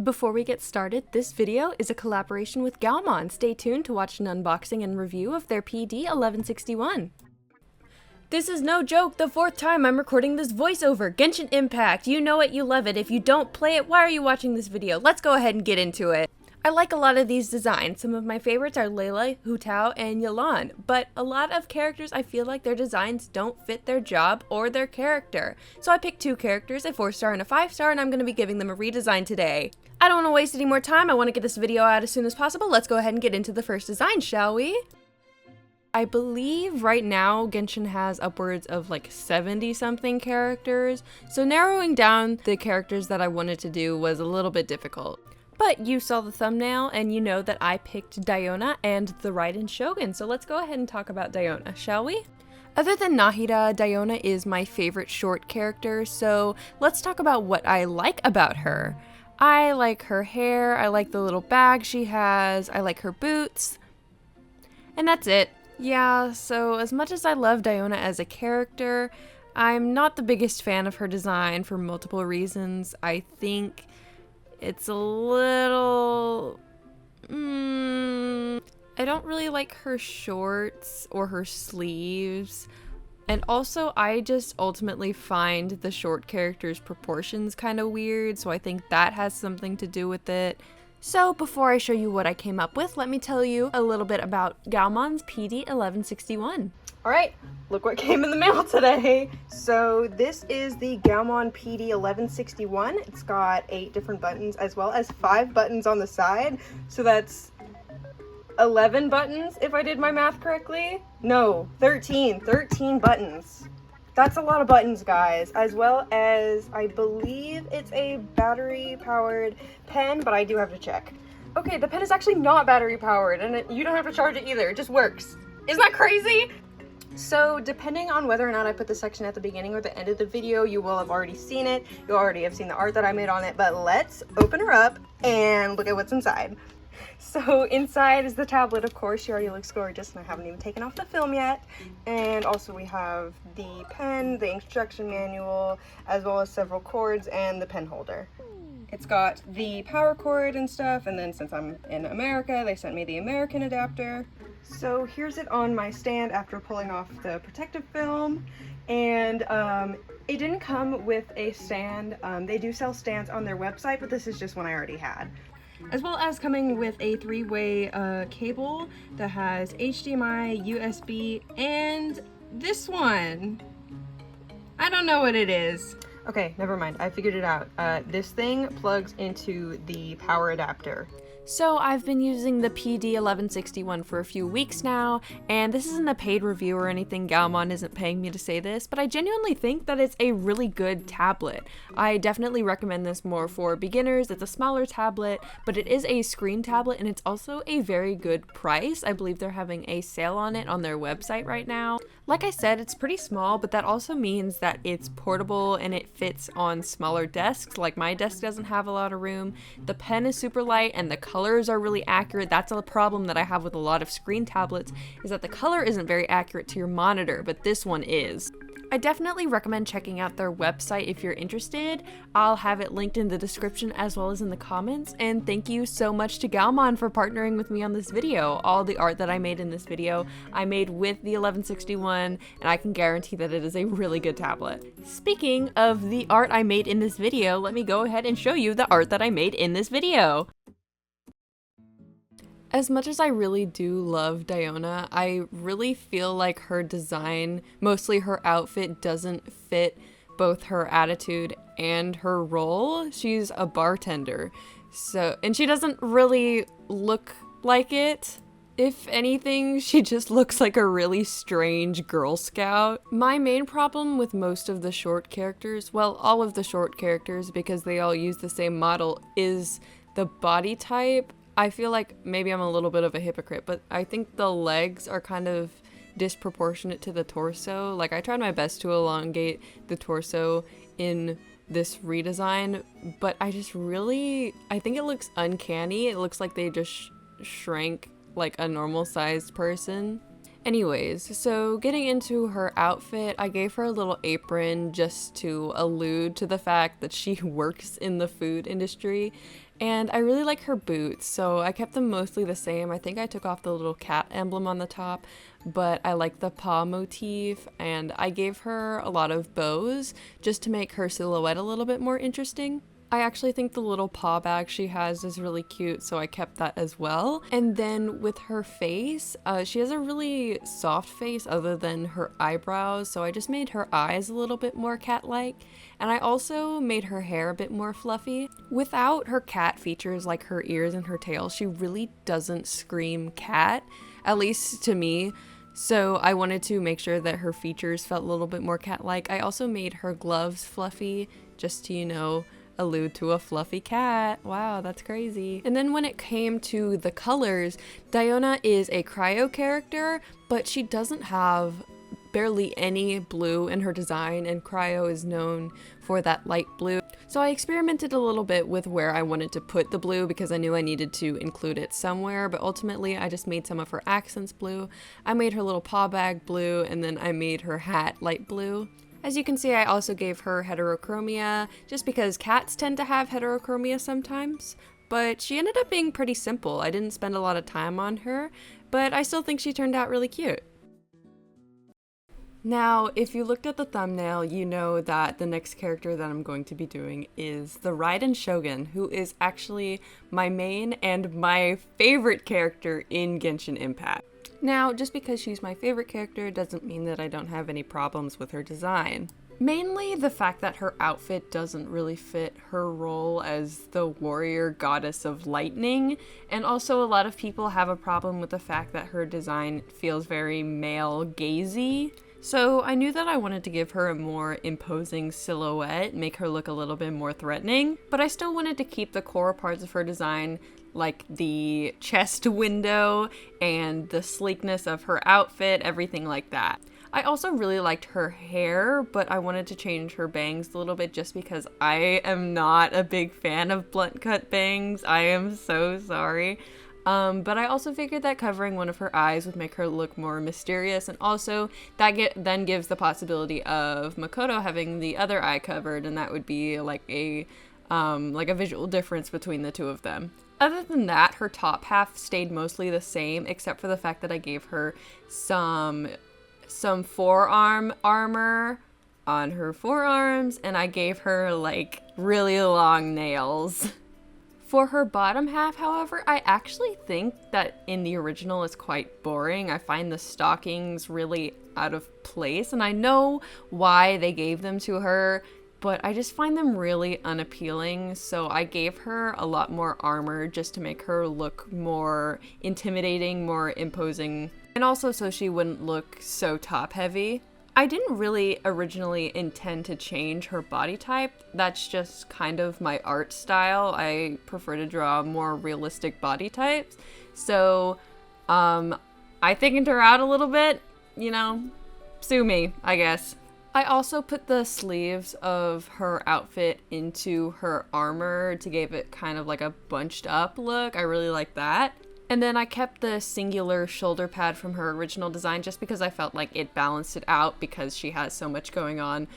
Before we get started, this video is a collaboration with Gaomon. Stay tuned to watch an unboxing and review of their pd1161. This is no joke, the 4th time I'm recording this voiceover. Genshin Impact, you know it, you love it. If you don't play it, why are you watching this video? Let's go ahead and get into it. I like a lot of these designs. Some of my favorites are Layla, Hu Tao, and Yelan, but a lot of characters I feel like their designs don't fit their job or their character. So I picked 2 characters, a 4-star and a 5-star, and I'm going to be giving them a redesign today. I don't want to waste any more time, I want to get this video out as soon as possible. Let's go ahead and get into the first design, shall we? I believe right now Genshin has upwards of like 70 something characters, so narrowing down the characters that I wanted to do was a little bit difficult. But you saw the thumbnail and you know that I picked Diona and the Raiden Shogun, so let's go ahead and talk about Diona, shall we? Other than Nahida, Diona is my favorite short character, so let's talk about what I like about her. I like her hair, I like the little bag she has, I like her boots, and that's it. Yeah, so as much as I love Diona as a character, I'm not the biggest fan of her design for multiple reasons. I think it's a little... I don't really like her shorts or her sleeves. And also, I just ultimately find the short character's proportions kind of weird, so I think that has something to do with it. So before I show you what I came up with, let me tell you a little bit about Gaomon's pd1161. Alright, look what came in the mail today. So this is the Gaomon pd1161. It's got 8 different buttons as well as 5 buttons on the side. So that's 11 buttons if I did my math correctly. No, 13 buttons. That's a lot of buttons, guys, as well as I believe it's a battery powered pen, but I do have to check. Okay, the pen is actually not battery powered and you don't have to charge it either. It just works. Isn't that crazy? So depending on whether or not I put the section at the beginning or the end of the video, you will have already seen it. You already have seen the art that I made on it, but let's open her up and look at what's inside. So inside is the tablet, of course. She already looks gorgeous and I haven't even taken off the film yet. And also we have the pen, the instruction manual, as well as several cords and the pen holder. It's got the power cord and stuff, and then since I'm in America, they sent me the American adapter. So here's it on my stand after pulling off the protective film. And it didn't come with a stand. They do sell stands on their website, but this is just one I already had. As well as coming with a 3-way cable that has HDMI, USB, and this one. I don't know what it is. Okay, never mind. I figured it out. This thing plugs into the power adapter. So I've been using the pd1161 for a few weeks now, and this isn't a paid review or anything. Gaomon isn't paying me to say this, but I genuinely think that it's a really good tablet. I definitely recommend this more for beginners. It's a smaller tablet, but it is a screen tablet, and it's also a very good price. I believe they're having a sale on it on their website right now. Like I said, it's pretty small, but that also means that it's portable and it fits on smaller desks. Like my desk doesn't have a lot of room. The pen is super light and the colors are really accurate. That's a problem that I have with a lot of screen tablets, is that the color isn't very accurate to your monitor, but this one is. I definitely recommend checking out their website if you're interested. I'll have it linked in the description as well as in the comments, and thank you so much to Gaomon for partnering with me on this video. All the art that I made in this video, I made with the 1161, and I can guarantee that it is a really good tablet. Speaking of the art I made in this video, let me go ahead and show you the art that I made in this video. As much as I really do love Diona, I really feel like her design, mostly her outfit, doesn't fit both her attitude and her role. She's a bartender, and she doesn't really look like it. If anything, she just looks like a really strange Girl Scout. My main problem with most of the short characters, well, all of the short characters, because they all use the same model, is the body type. I feel like maybe I'm a little bit of a hypocrite, but I think the legs are kind of disproportionate to the torso. Like, I tried my best to elongate the torso in this redesign, but I think it looks uncanny. It looks like they just shrank like a normal sized person. Anyways, so getting into her outfit, I gave her a little apron just to allude to the fact that she works in the food industry. And I really like her boots, so I kept them mostly the same. I think I took off the little cat emblem on the top, but I like the paw motif, and I gave her a lot of bows just to make her silhouette a little bit more interesting. I actually think the little paw bag she has is really cute, so I kept that as well. And then with her face, she has a really soft face other than her eyebrows, so I just made her eyes a little bit more cat-like. And I also made her hair a bit more fluffy. Without her cat features like her ears and her tail, she really doesn't scream cat, at least to me. So I wanted to make sure that her features felt a little bit more cat-like. I also made her gloves fluffy, just to, you know, allude to a fluffy cat. Wow, that's crazy. And then when it came to the colors, Diona is a cryo character, but she doesn't have barely any blue in her design, and cryo is known for that light blue. So I experimented a little bit with where I wanted to put the blue because I knew I needed to include it somewhere, but ultimately I just made some of her accents blue. I made her little paw bag blue, and then I made her hat light blue. As you can see, I also gave her heterochromia, just because cats tend to have heterochromia sometimes, but she ended up being pretty simple. I didn't spend a lot of time on her, but I still think she turned out really cute. Now, if you looked at the thumbnail, you know that the next character that I'm going to be doing is the Raiden Shogun, who is actually my main and my favorite character in Genshin Impact. Now, just because she's my favorite character doesn't mean that I don't have any problems with her design. Mainly the fact that her outfit doesn't really fit her role as the warrior goddess of lightning, and also a lot of people have a problem with the fact that her design feels very male-gazy. So I knew that I wanted to give her a more imposing silhouette, make her look a little bit more threatening, but I still wanted to keep the core parts of her design, like the chest window and the sleekness of her outfit, everything like that. I also really liked her hair, but I wanted to change her bangs a little bit just because I am not a big fan of blunt cut bangs. I am so sorry. But I also figured that covering one of her eyes would make her look more mysterious, and also that then gives the possibility of Makoto having the other eye covered, and that would be like a visual difference between the two of them. Other than that, her top half stayed mostly the same, except for the fact that I gave her some forearm armor on her forearms, and I gave her like really long nails. For her bottom half, however, I actually think that in the original is quite boring. I find the stockings really out of place, and I know why they gave them to her, but I just find them really unappealing, so I gave her a lot more armor just to make her look more intimidating, more imposing, and also so she wouldn't look so top-heavy. I didn't really originally intend to change her body type. That's just kind of my art style. I prefer to draw more realistic body types. So, I thickened her out a little bit, you know, sue me, I guess. I also put the sleeves of her outfit into her armor to give it kind of like a bunched up look. I really like that. And then I kept the singular shoulder pad from her original design just because I felt like it balanced it out because she has so much going on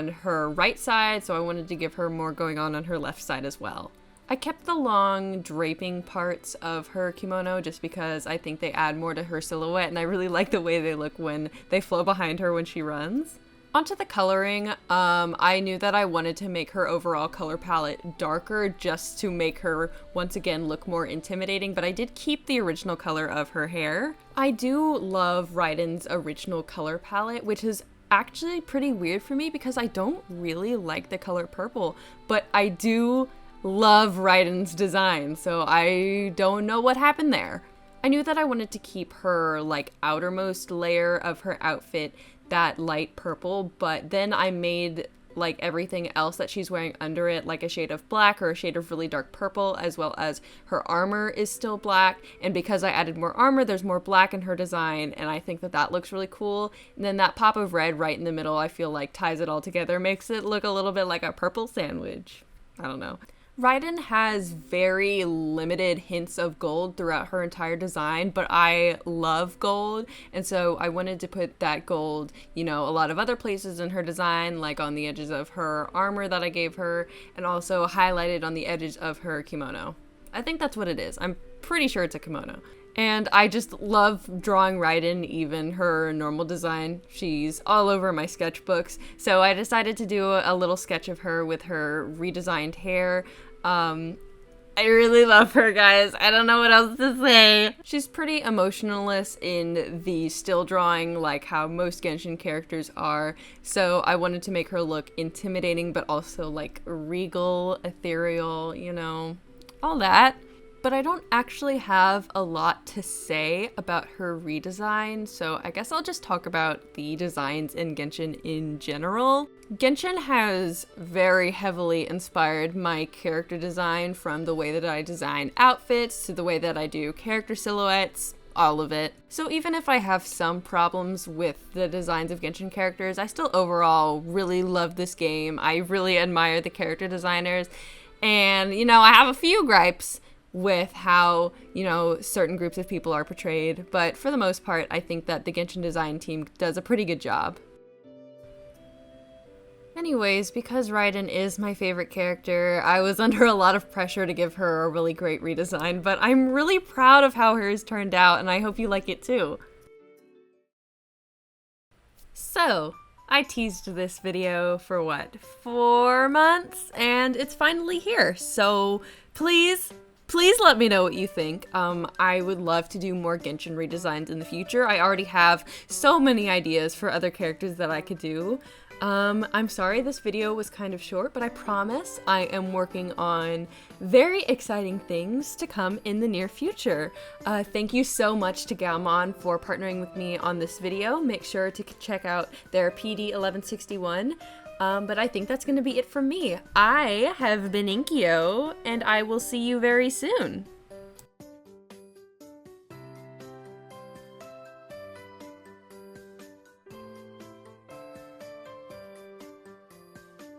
her right side, so I wanted to give her more going on her left side as well. I kept the long draping parts of her kimono just because I think they add more to her silhouette, and I really like the way they look when they flow behind her when she runs. Onto the coloring, I knew that I wanted to make her overall color palette darker just to make her once again look more intimidating, but I did keep the original color of her hair. I do love Raiden's original color palette, which is actually pretty weird for me because I don't really like the color purple, but I do love Raiden's design, so I don't know what happened there. I knew that I wanted to keep her like outermost layer of her outfit that light purple, but then I made like everything else that she's wearing under it like a shade of black or a shade of really dark purple, as well as her armor is still black, and because I added more armor there's more black in her design, and I think that that looks really cool. And then that pop of red right in the middle I feel like ties it all together, makes it look a little bit like a purple sandwich. I don't know. Raiden has very limited hints of gold throughout her entire design, but I love gold, and so I wanted to put that gold, you know, a lot of other places in her design, like on the edges of her armor that I gave her, and also highlighted on the edges of her kimono. I think that's what it is. I'm pretty sure it's a kimono. And I just love drawing Raiden, even her normal design. She's all over my sketchbooks. So I decided to do a little sketch of her with her redesigned hair. I really love her, guys. I don't know what else to say. She's pretty emotionless in the still drawing, like how most Genshin characters are. So I wanted to make her look intimidating, but also like regal, ethereal, you know, all that. But I don't actually have a lot to say about her redesign, so I guess I'll just talk about the designs in Genshin in general. Genshin has very heavily inspired my character design, from the way that I design outfits to the way that I do character silhouettes, all of it. So even if I have some problems with the designs of Genshin characters, I still overall really love this game. I really admire the character designers, and you know, I have a few gripes with how, you know, certain groups of people are portrayed, but for the most part, I think that the Genshin design team does a pretty good job. Anyways, because Raiden is my favorite character, I was under a lot of pressure to give her a really great redesign, but I'm really proud of how hers turned out, and I hope you like it too. So, I teased this video for what, 4 months? And it's finally here, so please let me know what you think. I would love to do more Genshin redesigns in the future. I already have so many ideas for other characters that I could do. I'm sorry this video was kind of short, but I promise I am working on very exciting things to come in the near future. Thank you so much to Gaomon for partnering with me on this video. Make sure to check out their pd1161. But I think that's going to be it from me. I have been Inkyo, and I will see you very soon.